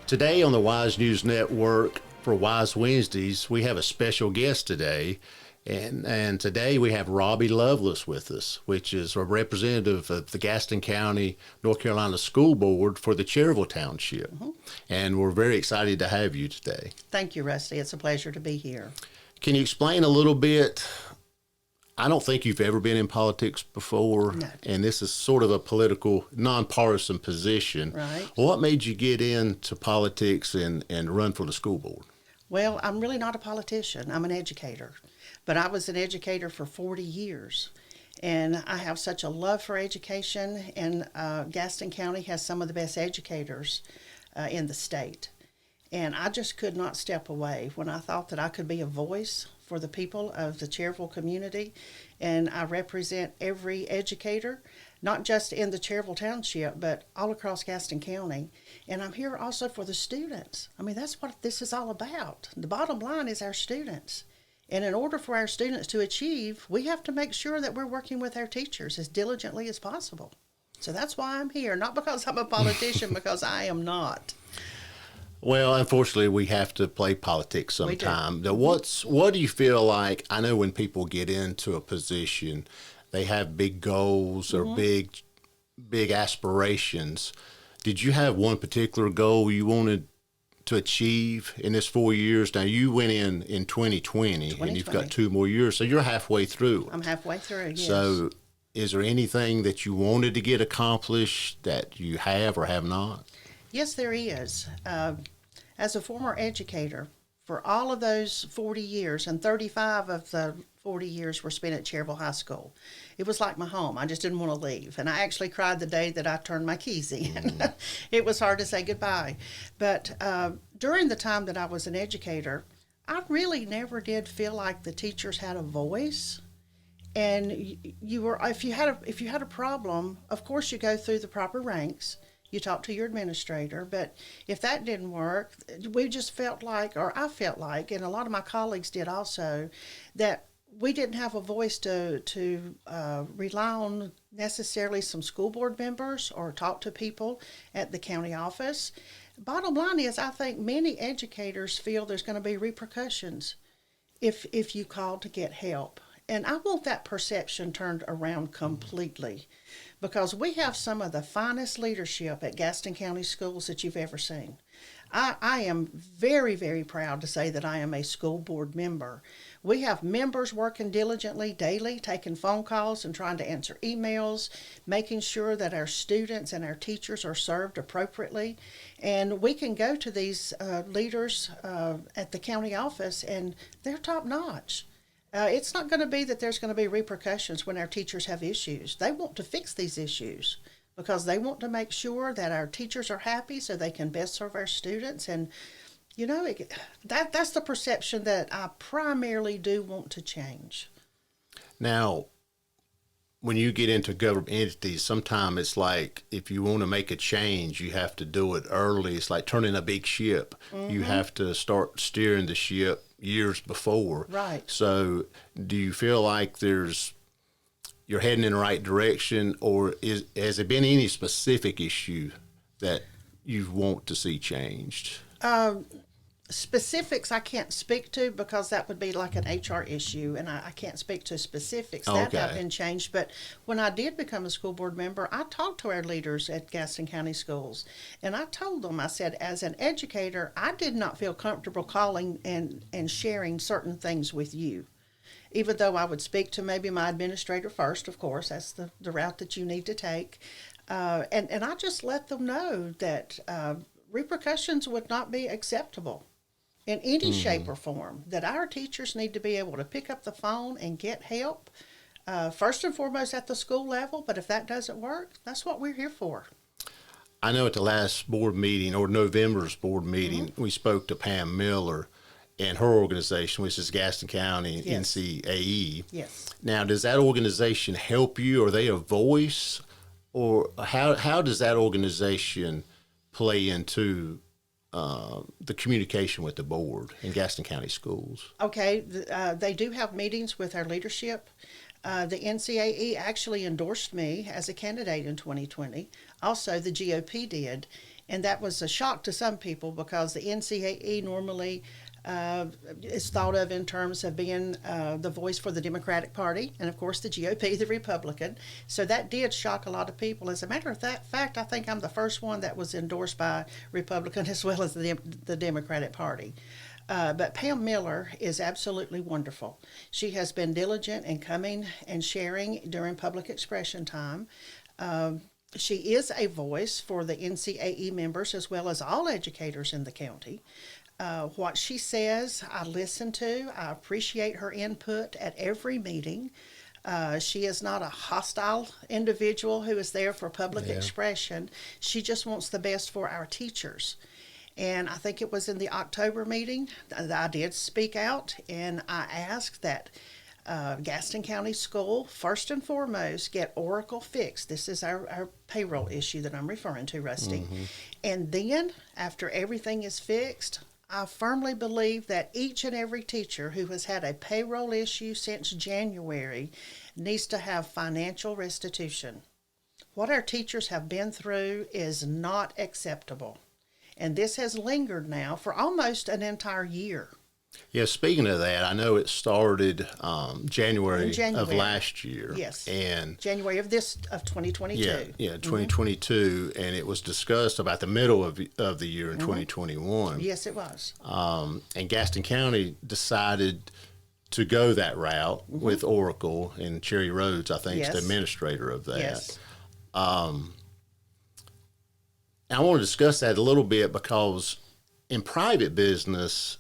Today on the Wise News Network for Wise Wednesdays, we have a special guest today. And today we have Robbie Lovelace with us, which is a representative of the Gaston County, North Carolina School Board for the Cherryville Township. And we're very excited to have you today. Thank you, Rusty. It's a pleasure to be here. Can you explain a little bit? I don't think you've ever been in politics before. No. And this is sort of a political, nonpartisan position. Right. What made you get into politics and run for the school board? Well, I'm really not a politician. I'm an educator. But I was an educator for 40 years. And I have such a love for education. And Gaston County has some of the best educators in the state. And I just could not step away when I thought that I could be a voice for the people of the Cherryville community. And I represent every educator, not just in the Cherryville Township, but all across Gaston County. And I'm here also for the students. I mean, that's what this is all about. The bottom line is our students. And in order for our students to achieve, we have to make sure that we're working with our teachers as diligently as possible. So that's why I'm here, not because I'm a politician, because I am not. Well, unfortunately, we have to play politics sometime. Now, what do you feel like? I know when people get into a position, they have big goals or big aspirations. Did you have one particular goal you wanted to achieve in this 4 years? Now, you went in 2020, and you've got 2 more years, so you're halfway through. I'm halfway through, yes. So is there anything that you wanted to get accomplished that you have or have not? Yes, there is. As a former educator, for all of those 40 years, and 35 of the 40 years were spent at Cherryville High School. It was like my home. I just didn't want to leave. And I actually cried the day that I turned my keys in. It was hard to say goodbye. But during the time that I was an educator, I really never did feel like the teachers had a voice. And you were, if you had a problem, of course you go through the proper ranks. You talk to your administrator, but if that didn't work, we just felt like, or I felt like, and a lot of my colleagues did also, that we didn't have a voice to rely on necessarily some school board members or talk to people at the county office. Bottom line is, I think many educators feel there's going to be repercussions if you call to get help. And I want that perception turned around completely, because we have some of the finest leadership at Gaston County Schools that you've ever seen. I am very, very proud to say that I am a school board member. We have members working diligently daily, taking phone calls and trying to answer emails, making sure that our students and our teachers are served appropriately. And we can go to these leaders at the county office, and they're top notch. It's not going to be that there's going to be repercussions when our teachers have issues. They want to fix these issues because they want to make sure that our teachers are happy so they can best serve our students. And, you know, that's the perception that I primarily do want to change. Now, when you get into government entities, sometimes it's like if you want to make a change, you have to do it early. It's like turning a big ship. You have to start steering the ship years before. Right. So do you feel like you're heading in the right direction, or has there been any specific issue that you want to see changed? Specifics I can't speak to because that would be like an HR issue, and I can't speak to specifics that have been changed. But when I did become a school board member, I talked to our leaders at Gaston County Schools, and I told them, I said, as an educator, I did not feel comfortable calling and sharing certain things with you. Even though I would speak to maybe my administrator first, of course, that's the route that you need to take. And I just let them know that repercussions would not be acceptable in any shape or form, that our teachers need to be able to pick up the phone and get help, first and foremost at the school level, but if that doesn't work, that's what we're here for. I know at the last board meeting, or November's board meeting, we spoke to Pam Miller and her organization, which is Gaston County NCAE. Yes. Now, does that organization help you? Are they a voice? Or how does that organization play into the communication with the board in Gaston County Schools? Okay, they do have meetings with our leadership. The NCAE actually endorsed me as a candidate in 2020. Also, the GOP did. And that was a shock to some people because the NCAE normally is thought of in terms of being the voice for the Democratic Party, and of course the GOP, the Republican. So that did shock a lot of people. As a matter of fact, I think I'm the first one that was endorsed by Republican as well as the Democratic Party. But Pam Miller is absolutely wonderful. She has been diligent in coming and sharing during public expression time. She is a voice for the NCAE members as well as all educators in the county. What she says, I listen to. I appreciate her input at every meeting. She is not a hostile individual who is there for public expression. She just wants the best for our teachers. And I think it was in the October meeting that I did speak out, and I asked that Gaston County School, first and foremost, get Oracle fixed. This is our payroll issue that I'm referring to, Rusty. Mm-hmm. And then, after everything is fixed, I firmly believe that each and every teacher who has had a payroll issue since January needs to have financial restitution. What our teachers have been through is not acceptable. And this has lingered now for almost an entire year. Yeah, speaking of that, I know it started January of last year. Yes. And January of 2022. Yeah, 2022, and it was discussed about the middle of the year in 2021. Yes, it was. And Gaston County decided to go that route with Oracle, and Cherry Rhodes, I think, is the administrator of that. Yes. I want to discuss that a little bit because in private business,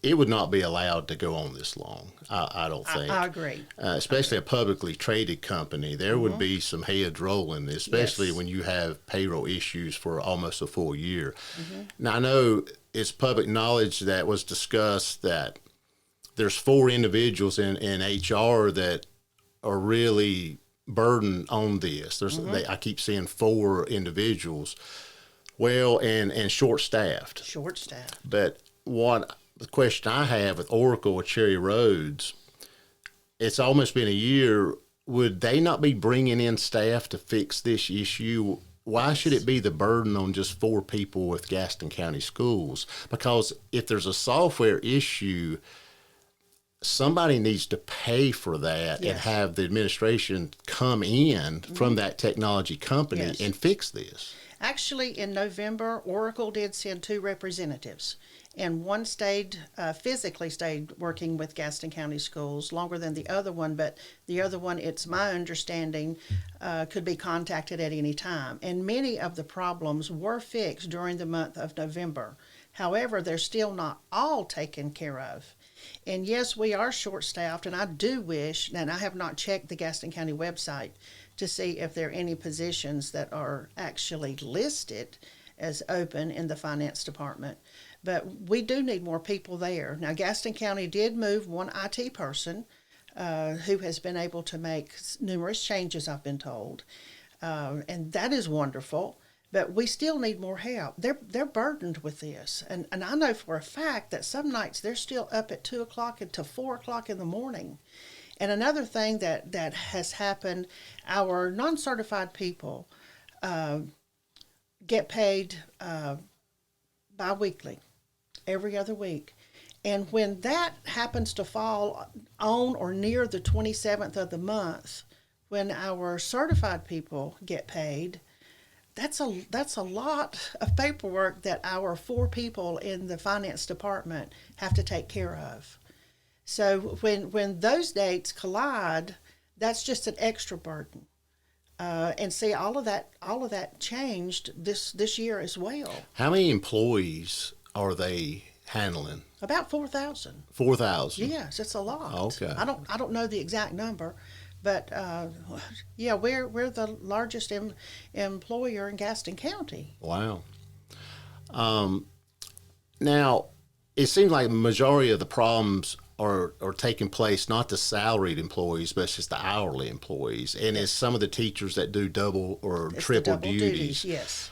it would not be allowed to go on this long, I don't think. I agree. Especially a publicly traded company. There would be some heads rolling, especially when you have payroll issues for almost a full year. Now, I know it's public knowledge that was discussed that there's 4 individuals in HR that are really burdened on this. I keep seeing 4 individuals. Well, and short-staffed. Short-staffed. But the question I have with Oracle or Cherry Rhodes, it's almost been a year. Would they not be bringing in staff to fix this issue? Why should it be the burden on just 4 people with Gaston County Schools? Because if there's a software issue, somebody needs to pay for that and have the administration come in from that technology company and fix this. Actually, in November, Oracle did send 2 representatives, and one physically stayed working with Gaston County Schools longer than the other one, but the other one, it's my understanding, could be contacted at any time. And many of the problems were fixed during the month of November. However, they're still not all taken care of. And yes, we are short-staffed, and I do wish, and I have not checked the Gaston County website to see if there are any positions that are actually listed as open in the finance department. But we do need more people there. Now, Gaston County did move one IT person who has been able to make numerous changes, I've been told. And that is wonderful. But we still need more help. They're burdened with this. And I know for a fact that some nights they're still up at 2 o'clock until 4 o'clock in the morning. And another thing that has happened, our non-certified people get paid bi-weekly, every other week. And when that happens to fall on or near the 27th of the month, when our certified people get paid, that's a lot of paperwork that our 4 people in the finance department have to take care of. So when those dates collide, that's just an extra burden. And see, all of that changed this year as well. How many employees are they handling? About 4,000. 4,000. Yes, it's a lot. Okay. I don't know the exact number, but yeah, we're the largest employer in Gaston County. Wow. Now, it seems like the majority of the problems are taking place not the salaried employees, but it's just the hourly employees, and it's some of the teachers that do double or triple duties. Yes.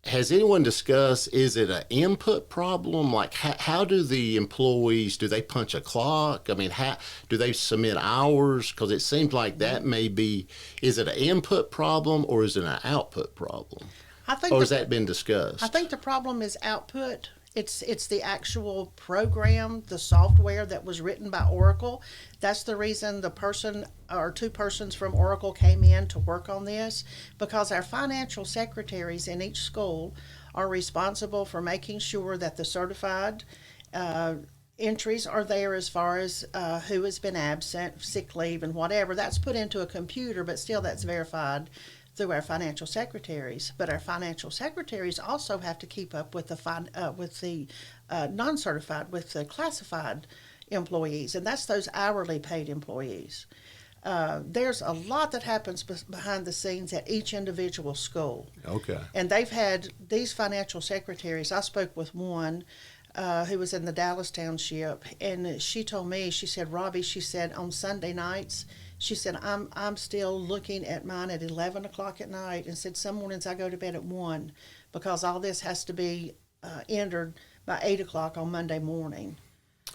Has anyone discussed, is it an input problem? Like, how do the employees, do they punch a clock? I mean, how do they submit hours? Because it seems like that may be, is it an input problem or is it an output problem? I think or has that been discussed? I think the problem is output. It's the actual program, the software that was written by Oracle. That's the reason the person or two persons from Oracle came in to work on this, because our financial secretaries in each school are responsible for making sure that the certified entries are there as far as who has been absent, sick leave, and whatever. That's put into a computer, but still that's verified through our financial secretaries. But our financial secretaries also have to keep up with the non-certified, with the classified employees, and that's those hourly paid employees. There's a lot that happens behind the scenes at each individual school. Okay. And they've had these financial secretaries. I spoke with one who was in the Dallas Township, and she told me, she said, Robbie, she said, on Sunday nights, she said, I'm still looking at mine at 11 o'clock at night, and said some mornings I go to bed at 1 because all this has to be entered by 8 o'clock on Monday morning.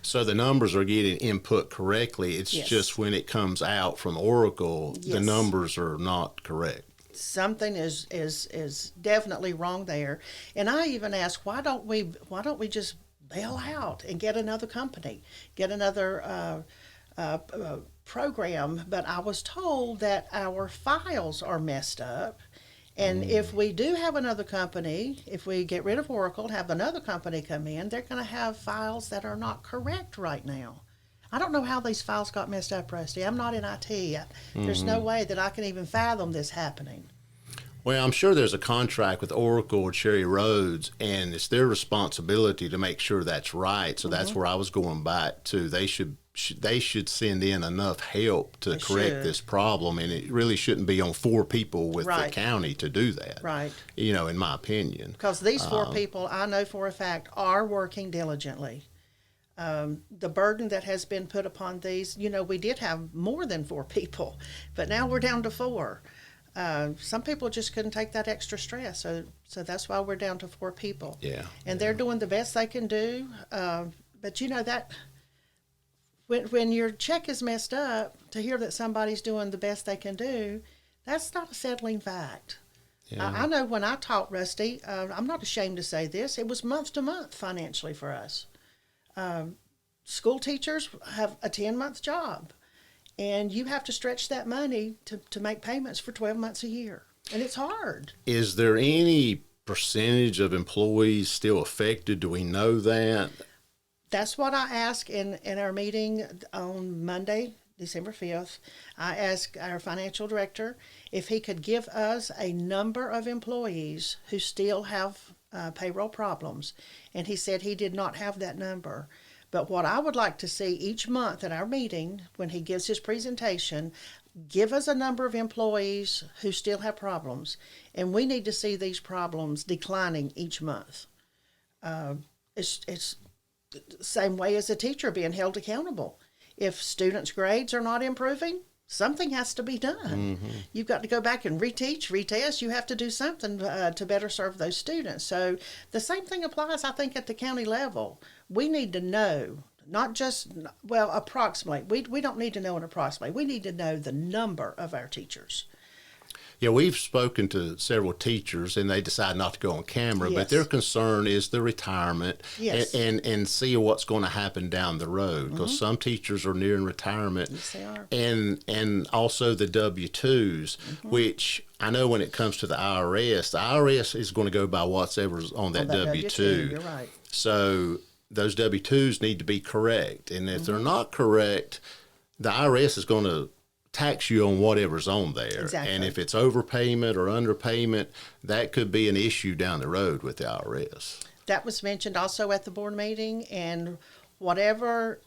So the numbers are getting input correctly. It's Yes. just when it comes out from Oracle, the Yes. numbers are not correct. Something is definitely wrong there. And I even asked, why don't we just bail out and get another company, get another program? But I was told that our files are messed up, and if we do have another company, if we get rid of Oracle and have another company come in, they're going to have files that are not correct right now. I don't know how these files got messed up, Rusty. I'm not in IT. There's no way that I can even fathom this happening. Well, I'm sure there's a contract with Oracle or Cherry Roads, and it's their responsibility to make sure that's right. So that's where I was going back to. They should send in enough help to correct this problem, and it really shouldn't be on 4 people with the county to do that. Right. You know, in my opinion. Because these 4 people, I know for a fact, are working diligently. The burden that has been put upon these, we did have more than 4 people, but now we're down to 4. Some people just couldn't take that extra stress, so that's why we're down to 4 people. Yeah. And they're doing the best they can do. But that when your check is messed up, to hear that somebody's doing the best they can do, that's not a settling fact. Yeah. I know when I taught, Rusty, I'm not ashamed to say this, it was month to month financially for us. School teachers have a 10-month job, and you have to stretch that money to make payments for 12 months a year, and it's hard. Is there any percentage of employees still affected? Do we know that? That's what I asked in our meeting on Monday, December 5th. I asked our financial director if he could give us a number of employees who still have payroll problems, and he said he did not have that number. But what I would like to see each month at our meeting, when he gives his presentation, give us a number of employees who still have problems, and we need to see these problems declining each month. It's the same way as a teacher being held accountable. If students' grades are not improving, something has to be done. Mm-hmm. You've got to go back and reteach, retest. You have to do something to better serve those students. So the same thing applies, I think, at the county level. We need to know, not just, approximately. We don't need to know an approximately. We need to know the number of our teachers. Yeah, we've spoken to several teachers, and they decide not to go on camera, but their concern is the retirement and see what's going to happen down the road, because some teachers are nearing retirement. Yes, they are. And also the W-2s, which I know when it comes to the IRS is going to go by whatever's on that W-2. You're right. So those W-2s need to be correct, and if they're not correct, the IRS is going to tax you on whatever's on there. Exactly. And if it's overpayment or underpayment, that could be an issue down the road with the IRS. That was mentioned also at the board meeting, and whatever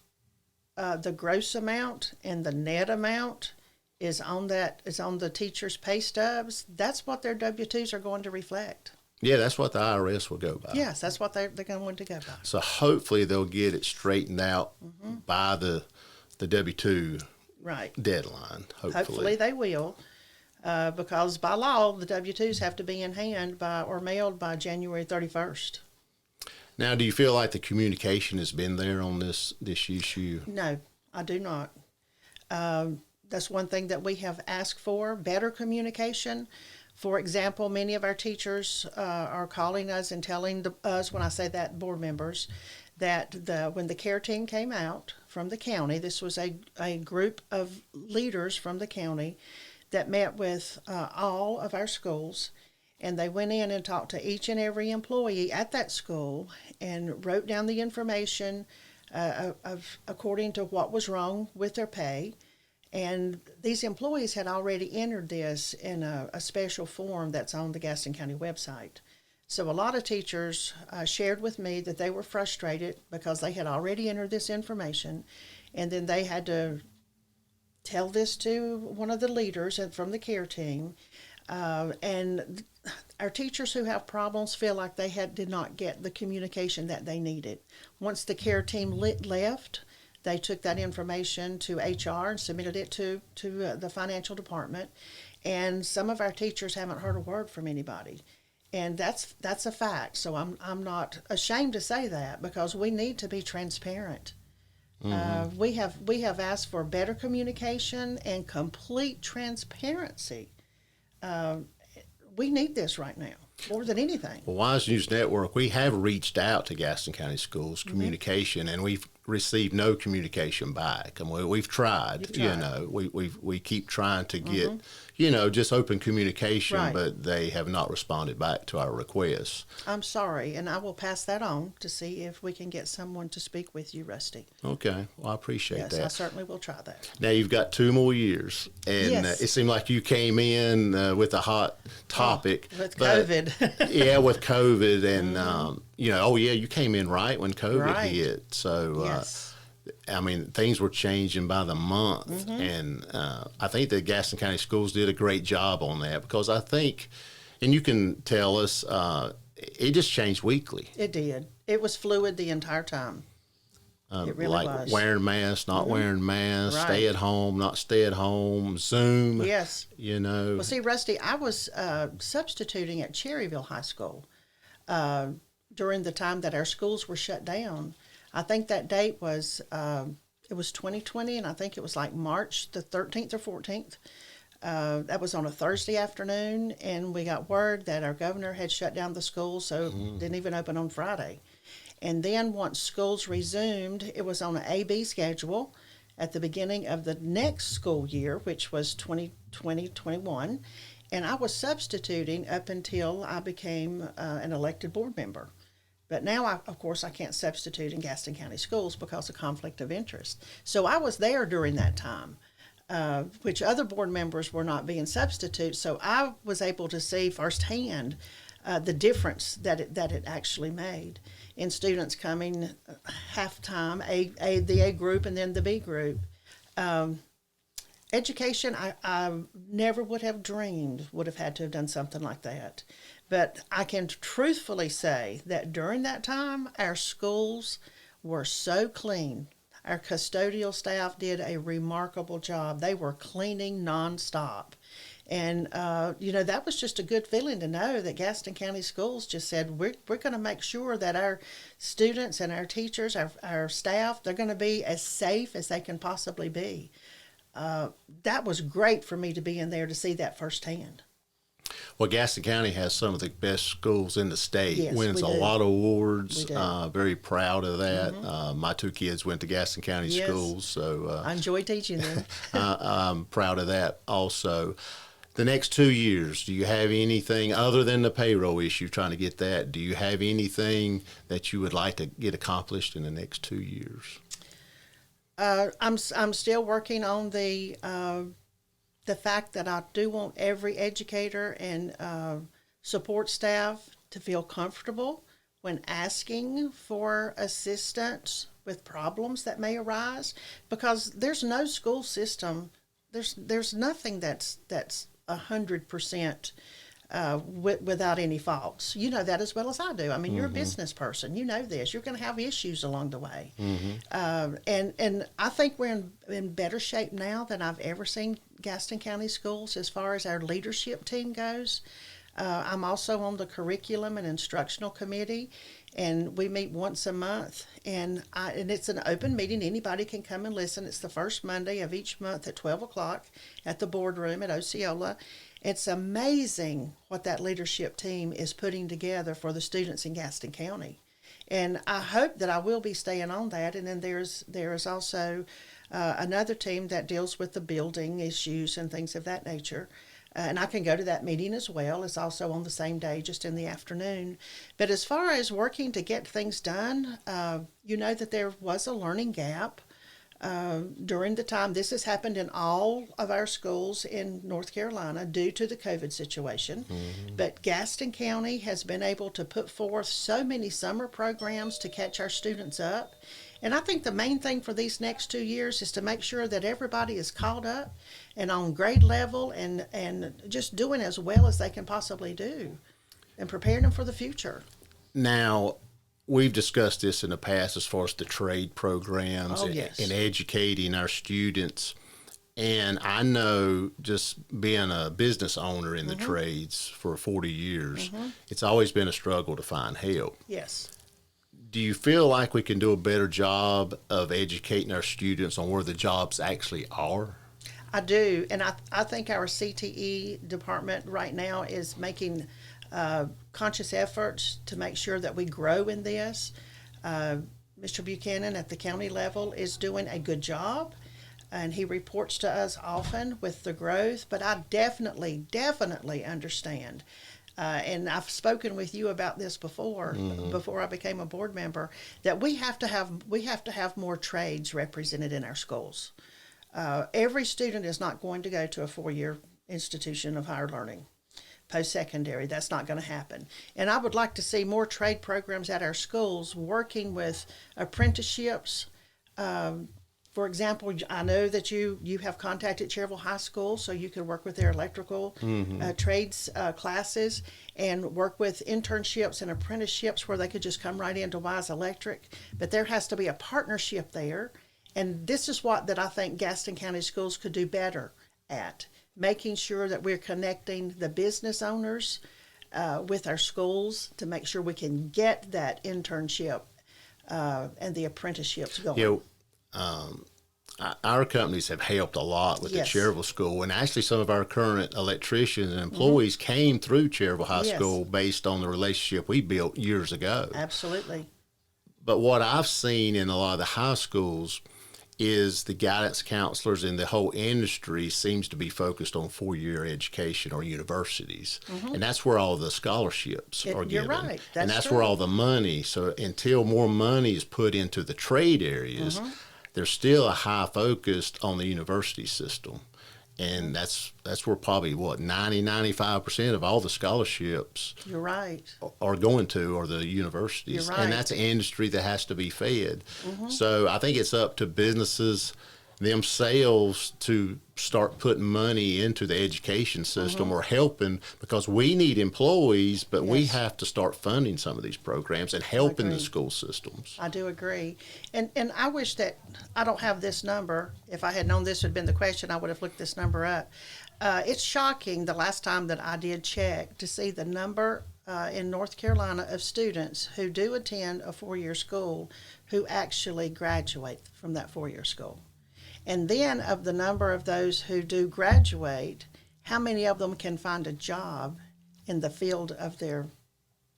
the gross amount and the net amount is on the teacher's pay stubs, that's what their W-2s are going to reflect. Yeah, that's what the IRS will go by. Yes, that's what they're going to go by. So hopefully they'll get it straightened out by the W-2 deadline, hopefully they will, because by law, the W-2s have to be in hand or mailed by January 31st. Now, do you feel like the communication has been there on this issue? No, I do not. That's one thing that we have asked for, better communication. For example, many of our teachers are calling us and telling us, when I say that, board members, that when the care team came out from the county, this was a group of leaders from the county that met with all of our schools, and they went in and talked to each and every employee at that school and wrote down the information according to what was wrong with their pay. And these employees had already entered this in a special form that's on the Gaston County website. So a lot of teachers shared with me that they were frustrated because they had already entered this information, and then they had to tell this to one of the leaders from the care team. And our teachers who have problems feel like they did not get the communication that they needed. Once the care team left, they took that information to HR and submitted it to the financial department. And some of our teachers haven't heard a word from anybody. And that's a fact. So I'm not ashamed to say that, because we need to be transparent. Mm-hmm. We have asked for better communication and complete transparency. We need this right now more than anything. Well, Wise News Network, we have reached out to Gaston County Schools communication, and we've received no communication back. And we've tried. You know, we keep trying to get, just open communication, right. But they have not responded back to our requests. I'm sorry, and I will pass that on to see if we can get someone to speak with you, Rusty. Okay, well, I appreciate that. Yes, I certainly will try that. Now, you've got 2 more years, and yes. It seemed like you came in with a hot topic. With COVID. Yeah, with COVID, and, you came in right when COVID hit. So, yes. I mean, things were changing by the month, and I think the Gaston County Schools did a great job on that, because I think, and you can tell us, it just changed weekly. It did. It was fluid the entire time. It really was. Wearing masks, not wearing masks, stay at home, not stay at home, Zoom. Yes. Well, see, Rusty, I was substituting at Cherryville High School during the time that our schools were shut down. I think that date was, it was 2020, and I think it was like March the 13th or 14th. That was on a Thursday afternoon, and we got word that our governor had shut down the schools, so didn't even open on Friday. And then once schools resumed, it was on an A-B schedule at the beginning of the next school year, which was 2020-21. And I was substituting up until I became an elected board member. But now, of course, I can't substitute in Gaston County Schools because of conflict of interest. So I was there during that time, which other board members were not being substitutes. So I was able to see firsthand the difference that it actually made in students coming half-time, the A group and then the B group. Education, I never would have dreamed would have had to have done something like that. But I can truthfully say that during that time, our schools were so clean. Our custodial staff did a remarkable job. They were cleaning nonstop. And, that was just a good feeling to know that Gaston County Schools just said, we're going to make sure that our students and our teachers, our staff, they're going to be as safe as they can possibly be. That was great for me to be in there to see that firsthand. Well, Gaston County has some of the best schools in the state. Yes, wins a lot of awards. We do. Very proud of that. My 2 kids went to Gaston County schools, so I enjoy teaching them. I'm proud of that also. The next 2 years, do you have anything other than the payroll issue, trying to get that? Do you have anything that you would like to get accomplished in the next 2 years? I'm still working on the fact that I do want every educator and support staff to feel comfortable when asking for assistance with problems that may arise, because there's no school system, there's nothing that's 100% without any faults. You know that as well as I do. I mean, you're a business person. You know this. You're going to have issues along the way. And I think we're in better shape now than I've ever seen Gaston County Schools as far as our leadership team goes. I'm also on the curriculum and instructional committee, and we meet once a month. And it's an open meeting. Anybody can come and listen. It's the first Monday of each month at 12 o'clock at the boardroom at Osceola. It's amazing what that leadership team is putting together for the students in Gaston County. And I hope that I will be staying on that. And then there's also another team that deals with the building issues and things of that nature. And I can go to that meeting as well. It's also on the same day, just in the afternoon. But as far as working to get things done, you know that there was a learning gap during the time. This has happened in all of our schools in North Carolina due to the COVID situation. Mm-hmm. But Gaston County has been able to put forth so many summer programs to catch our students up. And I think the main thing for these next 2 years is to make sure that everybody is caught up and on grade level and just doing as well as they can possibly do and preparing them for the future. Now, we've discussed this in the past as far as the trade programs and educating our students. And I know, just being a business owner in the trades for 40 years, it's always been a struggle to find help. Yes. Do you feel like we can do a better job of educating our students on where the jobs actually are? I do, and I think our CTE department right now is making conscious efforts to make sure that we grow in this. Mr. Buchanan at the county level is doing a good job, and he reports to us often with the growth, but I definitely understand. And I've spoken with you about this before I became a board member, that we have to have more trades represented in our schools. Every student is not going to go to a 4-year institution of higher learning, post-secondary. That's not going to happen. And I would like to see more trade programs at our schools working with apprenticeships. For example, I know that you have contacted Cherryville High School, so you could work with their electrical trades classes and work with internships and apprenticeships where they could just come right into Wise Electric. But there has to be a partnership there. And this is what that I think Gaston County Schools could do better at, making sure that we're connecting the business owners with our schools to make sure we can get that internship and the apprenticeships going. Our companies have helped a lot with the Cherryville School, and actually some of our current electricians and employees came through Cherryville High School based on the relationship we built years ago. Absolutely. But what I've seen in a lot of the high schools is the guidance counselors and the whole industry seems to be focused on 4-year education or universities. And that's where all the scholarships are given. You're right. That's where all the money. So until more money is put into the trade areas, there's still a high focus on the university system. And that's where probably, 95% of all the scholarships You're right. are going to are the universities. You're right. And that's an industry that has to be fed. So I think it's up to businesses themselves to start putting money into the education system or helping, because we need employees, but we have to start funding some of these programs and helping the school systems. I do agree. And I wish that I don't have this number. If I had known this had been the question, I would have looked this number up. It's shocking the last time that I did check to see the number in North Carolina of students who do attend a 4-year school who actually graduate from that 4-year school. And then of the number of those who do graduate, how many of them can find a job in the field of their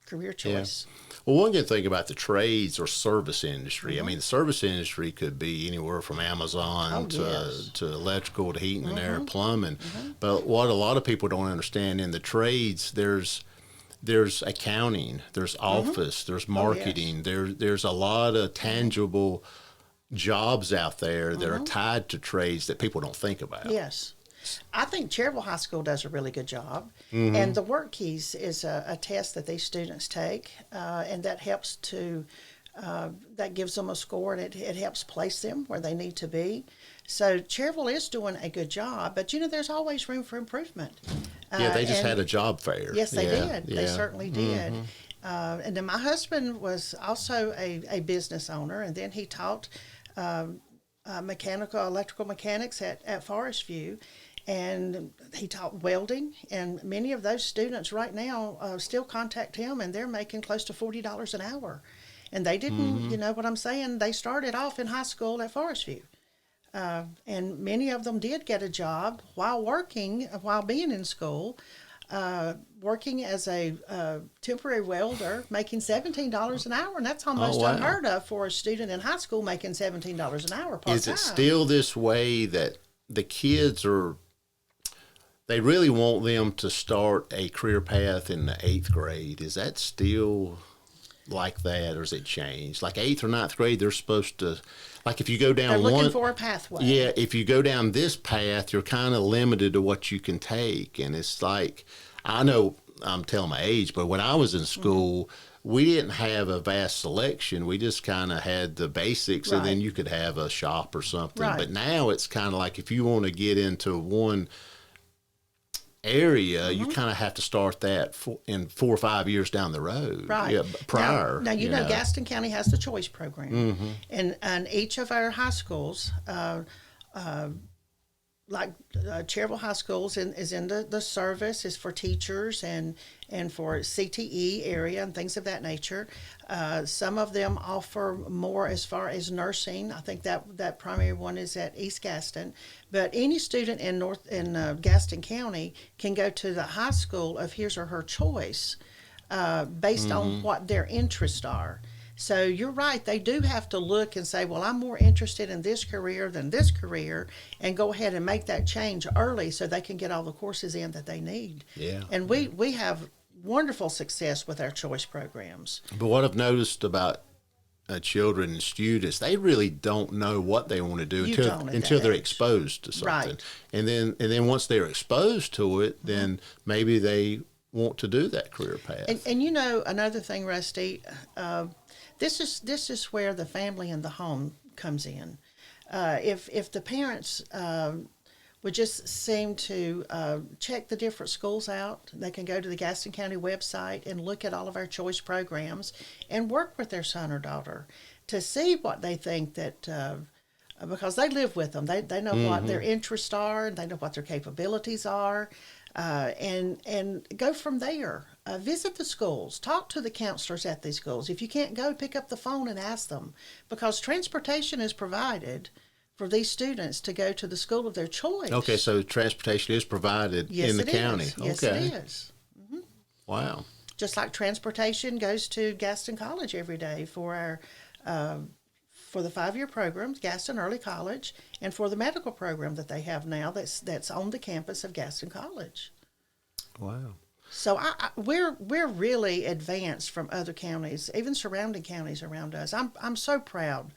career choice? Well, one good thing about the trades or service industry, I mean, the service industry could be anywhere from Amazon to electrical to heating and air, plumbing. But what a lot of people don't understand, in the trades, there's accounting, there's office, there's marketing, there's a lot of tangible jobs out there that are tied to trades that people don't think about. Yes. I think Cherryville High School does a really good job. And the Work Keys is a test that these students take, and that helps to, that gives them a score, and it helps place them where they need to be. So Cherryville is doing a good job, but there's always room for improvement. They just had a job fair. Yes, they did. They certainly did. And then my husband was also a business owner, and then he taught electrical mechanics at Forest View, and he taught welding. And many of those students right now still contact him, and they're making close to $40 an hour. And they didn't, you know what I'm saying? They started off in high school at Forest View. And many of them did get a job while being in school, working as a temporary welder, making $17 an hour, and that's almost wow. unheard of for a student in high school making $17 an hour part-time. Is it still this way that the kids they really want them to start a career path in the 8th grade? Is that still like that, or has it changed? Like 8th or 9th grade, they're supposed to, like if you go down They're looking for a pathway. Yeah, if you go down this path, you're kind of limited to what you can take. And it's like, I know I'm telling my age, but when I was in school, we didn't have a vast selection. We just kind of had the basics, and then you could have a shop or something. Right. But now it's kind of like if you want to get into one area, you kind of have to start that in 4 or 5 years down the road. Right. Yeah, prior. Now you know, Gaston County has the choice program. And each of our high schools, like Cherryville High Schools is in the service, is for teachers and for CTE area and things of that nature. Some of them offer more as far as nursing. I think that primary one is at East Gaston. But any student in Gaston County can go to the high school of his or her choice based on what their interests are. So you're right. They do have to look and say, well, I'm more interested in this career than this career, and go ahead and make that change early so they can get all the courses in that they need. Yeah. And we have wonderful success with our choice programs. But what I've noticed about children and students, they really don't know what they want to do until they're exposed to something. Right. And then once they're exposed to it, then maybe they want to do that career path. And you know, another thing, Rusty, this is where the family and the home comes in. If the parents would just seem to check the different schools out, they can go to the Gaston County website and look at all of our choice programs and work with their son or daughter to see what they think that, because they live with them. They know what their interests are, and they know what their capabilities are. And go from there. Visit the schools. Talk to the counselors at these schools. If you can't go, pick up the phone and ask them, because transportation is provided for these students to go to the school of their choice. Okay, so transportation is provided in the county. Yes, okay. it is. Mm-hmm. Wow. Just like transportation goes to Gaston College every day for the 5-year program, Gaston Early College, and for the medical program that they have now that's on the campus of Gaston College. Wow. So we're really advanced from other counties, even surrounding counties around us. I'm so proud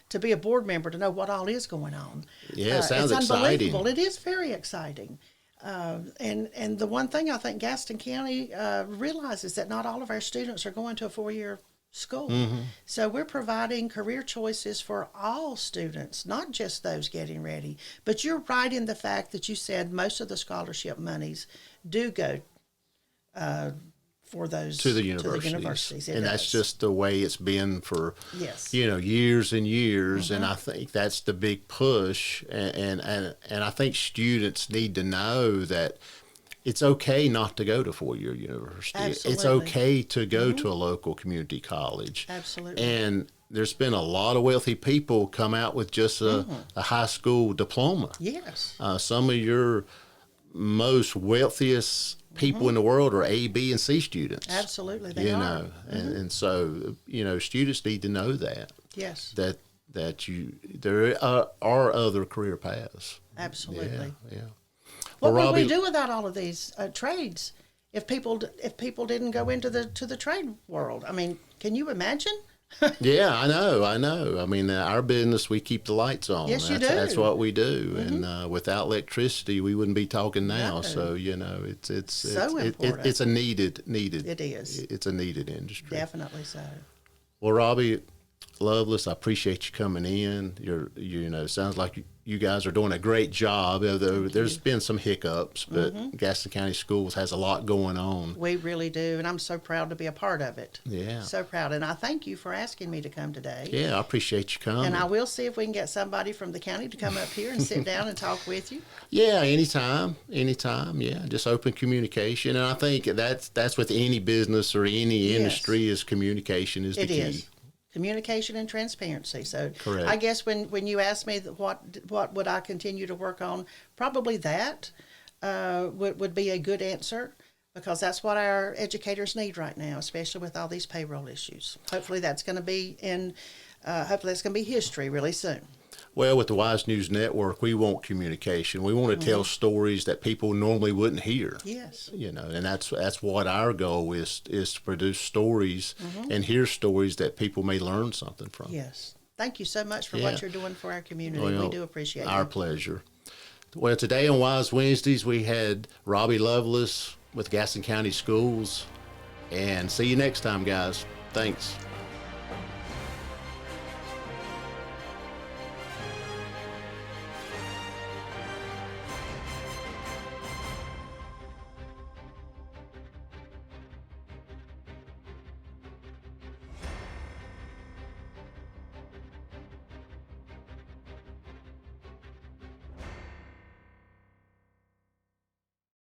to be a board member, to know what all is going on. Yeah, it sounds it's exciting. Unbelievable. It is very exciting. And the one thing I think Gaston County realizes, that not all of our students are going to a 4-year school. So we're providing career choices for all students, not just those getting ready. But you're right in the fact that you said most of the scholarship monies do go for those to the universities. And that's just the way it's been for years and years. And I think that's the big push. And I think students need to know that it's okay not to go to 4-year university. Absolutely. It's okay to go to a local community college. Absolutely. And there's been a lot of wealthy people come out with just a high school diploma. Yes. Some of your most wealthiest people in the world are A, B, and C students. Absolutely, they are. And so students need to know that. Yes. That there are other career paths. Absolutely. Yeah. What Well, would we Robbie, do without all of these trades if people didn't go into the trade world? I mean, can you imagine? Yeah, I know. I mean, our business, we keep the lights on. Yes, you do. That's what we do. And without electricity, we wouldn't be talking now. No. So it's So important. it's a needed. It is. It's a needed industry. Definitely so. Well, Robbie Lovelace, I appreciate you coming in. It sounds like you guys are doing a great job. Although there's been some hiccups, but Gaston County Schools has a lot going on. We really do, and I'm so proud to be a part of it. Yeah. So proud, and I thank you for asking me to come today. Yeah, I appreciate you coming. And I will see if we can get somebody from the county to come up here and sit down and talk with you. Yeah, anytime. Yeah, just open communication, and I think that's with any business or any industry is communication is the key. communication and transparency. So Correct. I guess when you ask me what would I continue to work on, probably that would be a good answer, because that's what our educators need right now, especially with all these payroll issues. Hopefully that's going to be history really soon. Well, with the Wise News Network, we want communication. We want to tell stories that people normally wouldn't hear. Yes. You know, and that's what our goal is to produce stories and hear stories that people may learn something from. Yes. Thank you so much for Yeah. what you're doing for our community. Well, We do appreciate our it. pleasure. Well, today on Wise Wednesdays, we had Robbie Lovelace with Gaston County Schools. And see you next time, guys. Thanks.